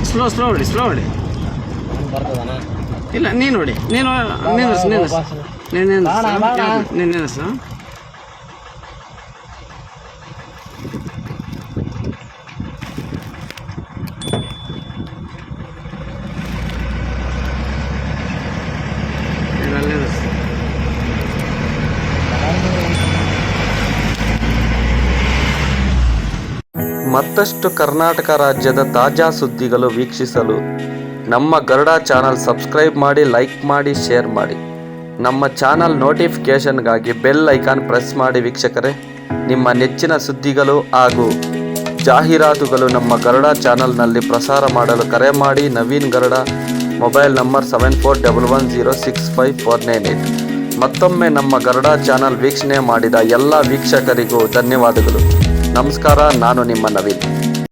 Slow ಹೊಡಿ ಇಲ್ಲ ನೀನು ನೋಡಿ ನೀನು ಮತ್ತಷ್ಟು ಕರ್ನಾಟಕ ರಾಜ್ಯದ ತಾಜಾ ಸುದ್ದಿಗಳು ವೀಕ್ಷಿಸಲು ನಮ್ಮ ಗರುಡ ಚಾನಲ್ ಸಬ್ಸ್ಕ್ರೈಬ್ ಮಾಡಿ, ಲೈಕ್ ಮಾಡಿ, ಶೇರ್ ಮಾಡಿ. ನಮ್ಮ ಚಾನಲ್ ನೋಟಿಫಿಕೇಷನ್ಗಾಗಿ ಬೆಲ್ ಐಕಾನ್ ಪ್ರೆಸ್ ಮಾಡಿ. ವೀಕ್ಷಕರೇ, ನಿಮ್ಮ ನೆಚ್ಚಿನ ಸುದ್ದಿಗಳು ಹಾಗೂ ಜಾಹೀರಾತುಗಳು ನಮ್ಮ ಗರುಡ ಚಾನಲ್ನಲ್ಲಿ ಪ್ರಸಾರ ಮಾಡಲು ಕರೆ ಮಾಡಿ. Naveen Garuda, mobile number 7411065498. ಮತ್ತೊಮ್ಮೆ ನಮ್ಮ ಗರುಡ ಚಾನಲ್ ವೀಕ್ಷಣೆ ಮಾಡಿದ ಎಲ್ಲ ವೀಕ್ಷಕರಿಗೂ ಧನ್ಯವಾದಗಳು. ನಮಸ್ಕಾರ. ನಾನು ನಿಮ್ಮ ನವೀನ್.